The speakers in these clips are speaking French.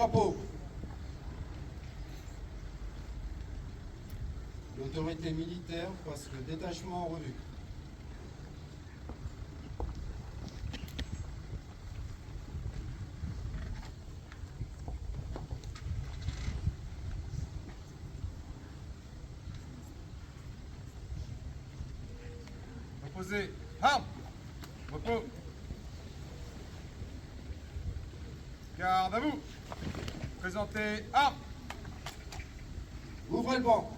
drapeau. L'autorité militaire passe le détachement en revue. Opposé, arme, repos. Garde à vous. Présentez, arme. Ouvrez le banc.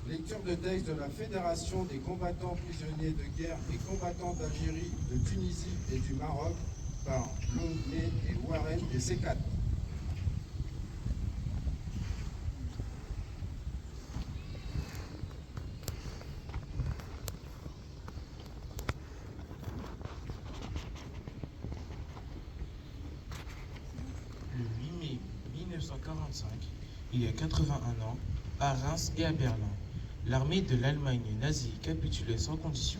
Lecture de texte de la Fédération des combattants prisonniers de guerre et combattants d'Algérie, de Tunisie et du Maroc par Longley et Warren des C4. Le 8 mai 1945, il y a 81 ans, à Reims et à Berlin, l'armée de l'Allemagne nazie capitulait sans condition,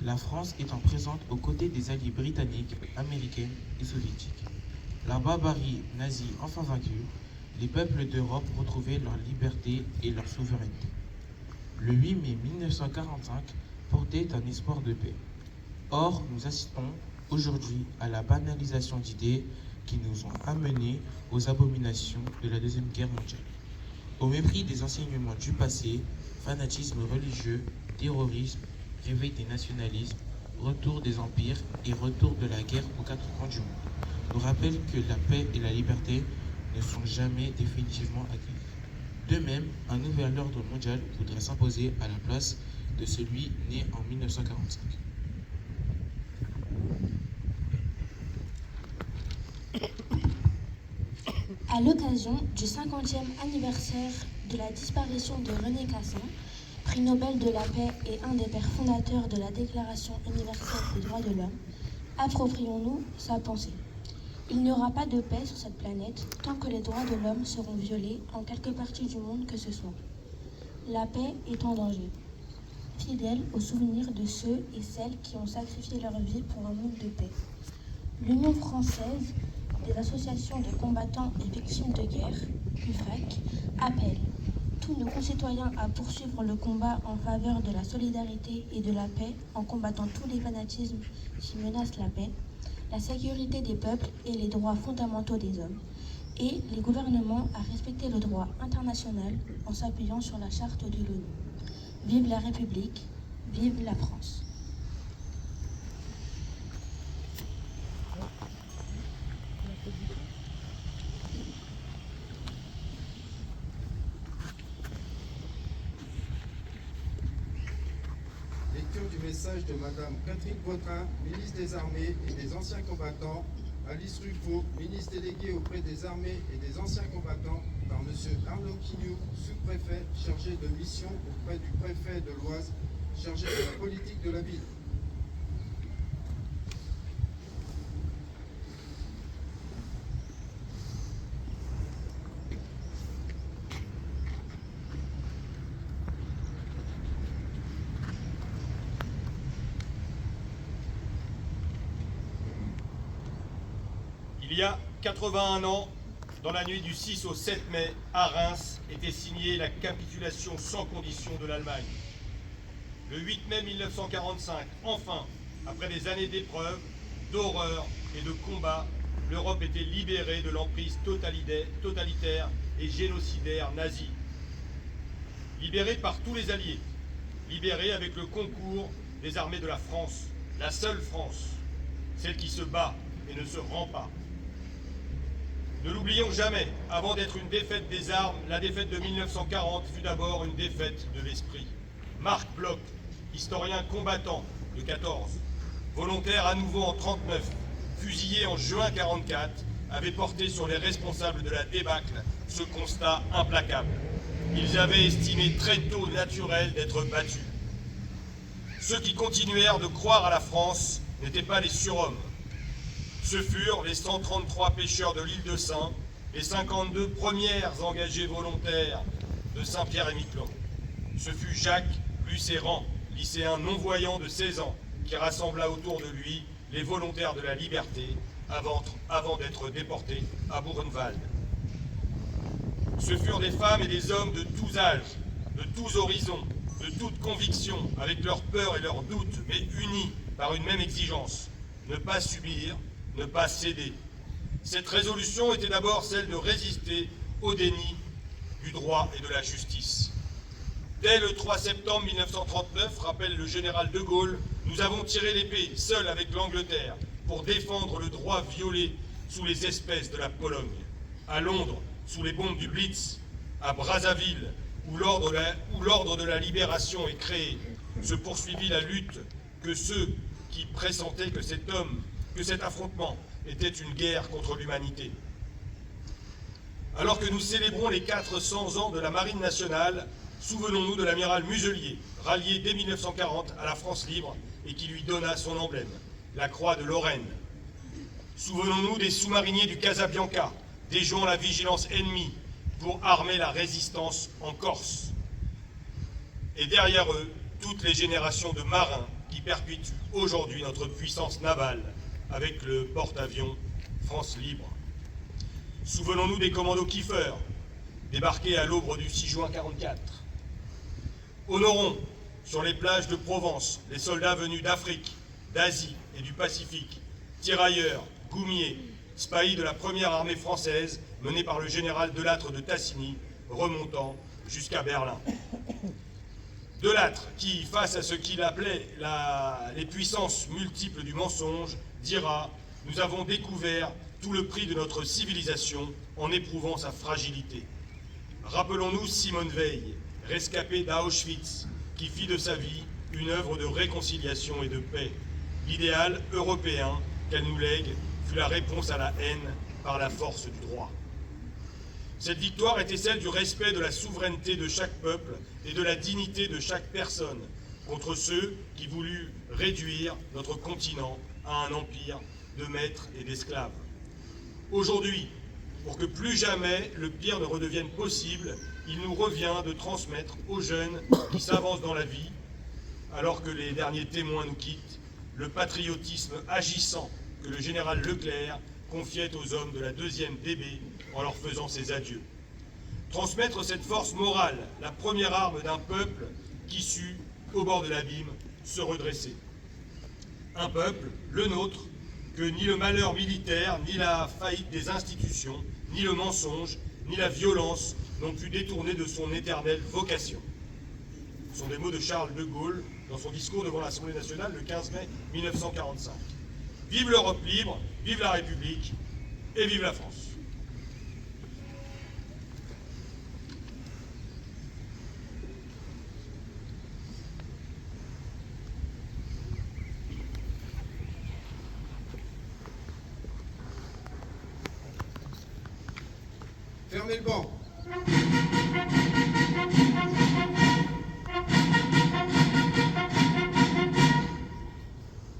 la France étant présente aux côtés des alliés britanniques, américains et soviétiques. La barbarie nazie enfin vaincue, les peuples d'Europe retrouvaient leur liberté et leur souveraineté. Le 8 mai 1945 portait un espoir de paix. Or, nous assistons aujourd'hui à la banalisation d'idées qui nous ont amenés aux abominations de la Deuxième Guerre mondiale. Au mépris des enseignements du passé, fanatisme religieux, terrorisme, réveil des nationalismes, retour des empires et retour de la guerre aux quatre coins du monde nous rappellent que la paix et la liberté ne sont jamais définitivement acquises. De même, un nouvel ordre mondial voudrait s'imposer à la place de celui né en 1945. À l'occasion du 50e anniversaire de la disparition de René Cassin, prix Nobel de la paix et un des pères fondateurs de la Déclaration universelle des droits de l'homme, approprions-nous sa pensée. Il n'y aura pas de paix sur cette planète tant que les droits de l'homme seront violés en quelque partie du monde que ce soit. La paix est en danger. Fidèle au souvenir de ceux et celles qui ont sacrifié leur vie pour un monde de paix. L'Union française des associations de combattants et victimes de guerre, UFREC, appelle tous nos concitoyens à poursuivre le combat en faveur de la solidarité et de la paix en combattant tous les fanatismes qui menacent la paix, la sécurité des peuples et les droits fondamentaux des hommes, et les gouvernements à respecter le droit international en s'appuyant sur la charte de l'ONU. Vive la République, vive la France. Lecture du message de Madame Catherine Vautrin, ministre des Armées et des Anciens Combattants, Alice Ruffo, ministre déléguée auprès des Armées et des Anciens Combattants, par Monsieur Arnaud Quignou, sous-préfet chargé de mission auprès du préfet de l'Oise, chargé de la politique de la ville. Il y a 81 ans, dans la nuit du 6 au 7 mai, à Reims, était signée la capitulation sans condition de l'Allemagne. Le 8 mai 1945, enfin, après des années d'épreuves, d'horreur et de combats, l'Europe était libérée de l'emprise totalitaire et génocidaire nazie. Libérée par tous les alliés, libérée avec le concours des armées de la France, la seule France, celle qui se bat et ne se rend pas. Ne l'oublions jamais, avant d'être une défaite des armes, la défaite de 1940 fut d'abord une défaite de l'esprit. Marc Bloch, historien combattant de 14, volontaire à nouveau en 39, fusillé en juin 44, avait porté sur les responsables de la débâcle ce constat implacable. Ils avaient estimé très tôt naturel d'être battus. Ceux qui continuèrent de croire à la France n'étaient pas des surhommes. Ce furent les 133 pêcheurs de l'île de Saint, les 52 premières engagés volontaires de Saint-Pierre-et-Miquelon. Ce fut Jacques, Lucéran, lycéen non-voyant de 16 ans, qui rassembla autour de lui les volontaires de la liberté avant d'être déporté à Buchenwald. Ce furent des femmes et des hommes de tous âges, de tous horizons, de toutes convictions, avec leurs peurs et leurs doutes, mais unis par une même exigence, ne pas subir, ne pas céder. Cette résolution était d'abord celle de résister au déni du droit et de la justice. Dès le 3 septembre 1939, rappelle le général de Gaulle, nous avons tiré l'épée, seuls avec l'Angleterre, pour défendre le droit violé sous les espèces de la Pologne. À Londres, sous les bombes du Blitz, à Brazzaville, où l'ordre de la libération est créé, se poursuivit la lutte que ceux qui pressentaient que cet affrontement était une guerre contre l'humanité. Alors que nous célébrons les 400 ans de la Marine nationale, souvenons-nous de l'amiral Muselier, rallié dès 1940 à la France libre et qui lui donna son emblème, la croix de Lorraine. Souvenons-nous des sous-mariniers du Casabianca, déjouant la vigilance ennemie pour armer la résistance en Corse. Et derrière eux, toutes les générations de marins qui perpétuent aujourd'hui notre puissance navale avec le porte-avions France Libre. Souvenons-nous des commandos Kiefer, débarqués à l'aube du 6 juin 1944. Honorons sur les plages de Provence les soldats venus d'Afrique, d'Asie et du Pacifique, tirailleurs, goumiers, spahis de la première armée française menée par le général Delattre de Tassigny, remontant jusqu'à Berlin. Delattre qui, face à ce qu'il appelait les puissances multiples du mensonge, dira « Nous avons découvert tout le prix de notre civilisation en éprouvant sa fragilité ». Rappelons-nous Simone Veil, rescapée d'Auschwitz, qui fit de sa vie une œuvre de réconciliation et de paix. L'idéal européen qu'elle nous lègue fut la réponse à la haine par la force du droit. Cette victoire était celle du respect de la souveraineté de chaque peuple et de la dignité de chaque personne contre ceux qui voulurent réduire notre continent à un empire de maîtres et d'esclaves. Aujourd'hui, pour que plus jamais le pire ne redevienne possible, il nous revient de transmettre aux jeunes qui s'avancent dans la vie, alors que les derniers témoins nous quittent, le patriotisme agissant que le général Leclerc confiait aux hommes de la 2e DB en leur faisant ses adieux. Transmettre cette force morale, la première arme d'un peuple qui sut, au bord de l'abîme, se redresser. Un peuple, le nôtre, que ni le malheur militaire, ni la faillite des institutions, ni le mensonge, ni la violence n'ont pu détourner de son éternelle vocation. Ce sont des mots de Charles de Gaulle dans son discours devant l'Assemblée nationale le 15 mai 1945. Vive l'Europe libre, vive la République et vive la France. Fermez le banc.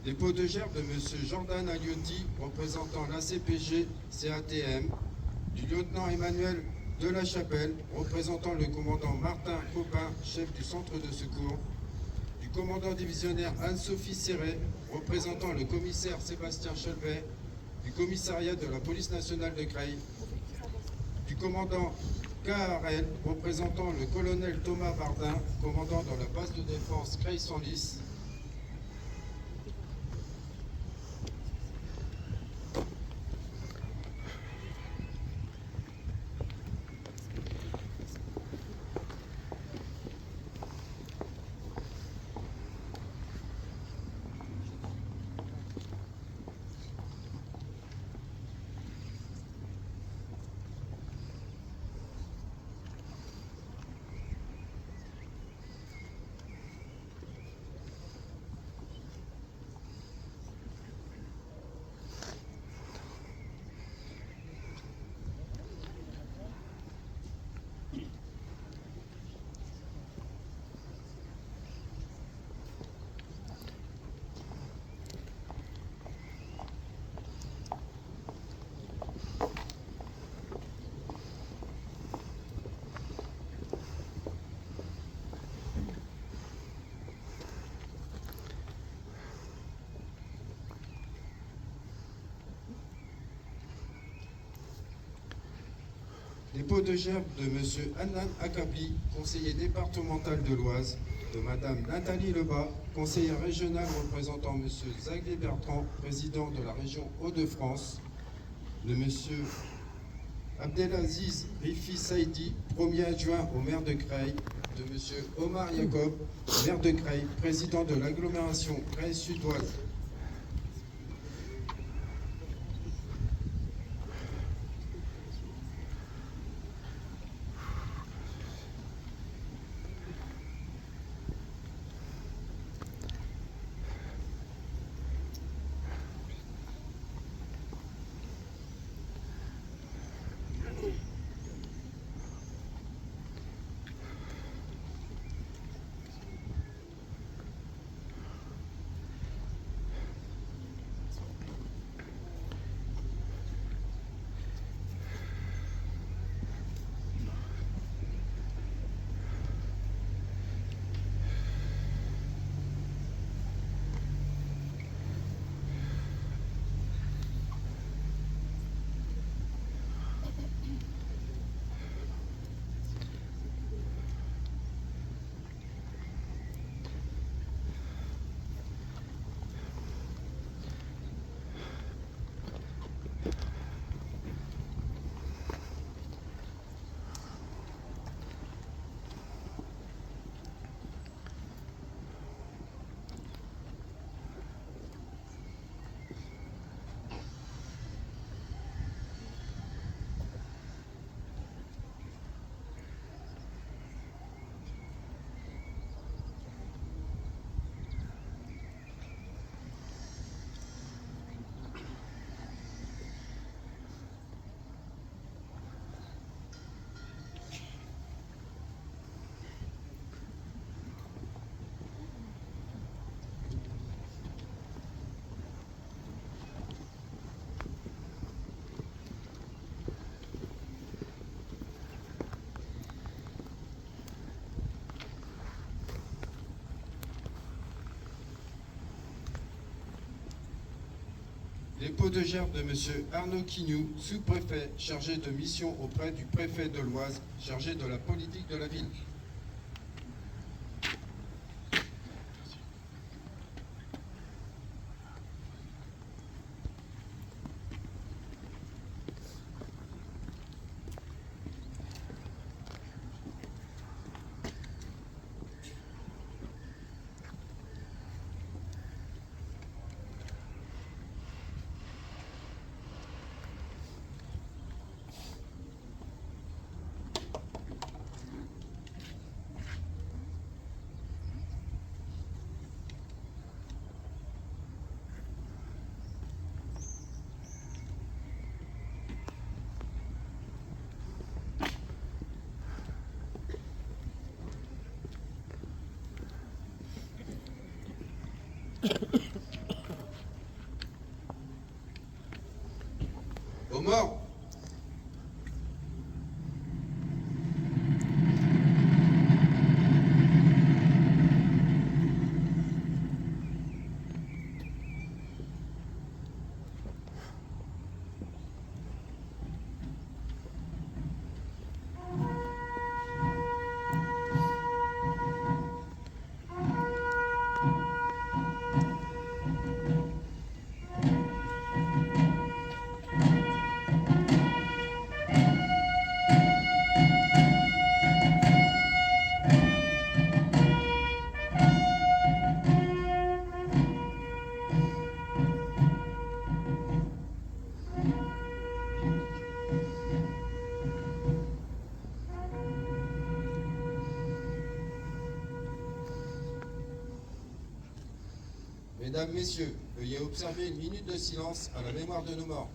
Dépôt de gerbe de M. Jordan Aliotti, représentant l'ACPG CATM, du lieutenant Emmanuel Delachapelle, représentant le commandant Martin Copin, chef du centre de secours, du commandant divisionnaire Anne-Sophie Serret, représentant le commissaire Sébastien Chelvet, du commissariat de la police nationale de Creil, du commandant KRL, représentant le colonel Thomas Bardin, commandant dans la base de défense Creil-Senlis, Dépôt de gerbe de M. Annan Akabi, conseiller départemental de l'Oise, de Mme Nathalie Lebas, conseillère régionale représentant M. Xavier Bertrand, président de la région Hauts-de-France, de M. Abdelaziz Rifi Saïdi, premier adjoint au maire de Creil, de M. Omar Yacob, maire de Creil, président de l'agglomération Creil-Sud-Oise. Dépôt de gerbe de M. Arnaud Quignou, sous-préfet chargé de mission auprès du préfet de l'Oise, chargé de la politique de la ville. Aux morts. Mesdames, Messieurs, veuillez observer une minute de silence à la mémoire de nos morts.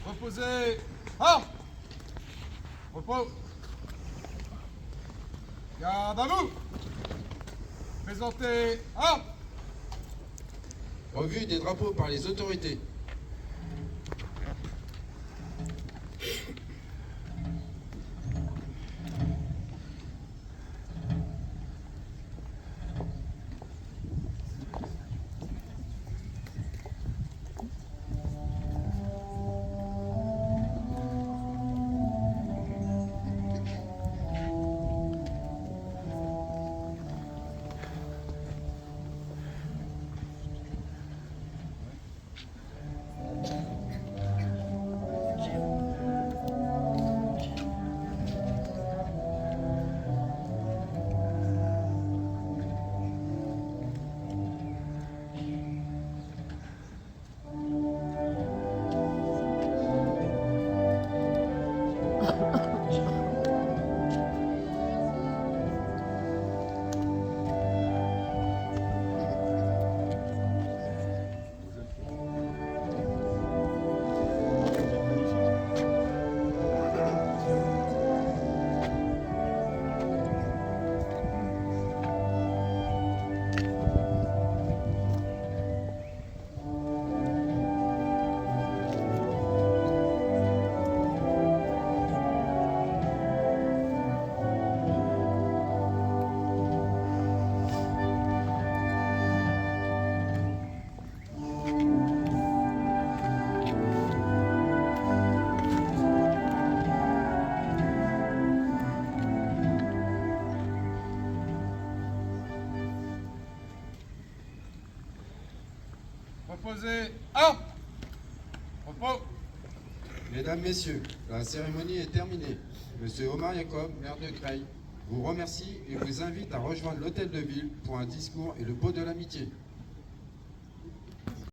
Reposez. Armes. Repos. Garde à vous. Présentez. Armes. Revue des drapeaux par les autorités. Reposez. Armes. Repos. Mesdames, Messieurs, la cérémonie est terminée. Monsieur Omar Yacob, maire de Creil, vous remercie et vous invite à rejoindre l'hôtel de ville pour un discours et le pot de l'amitié.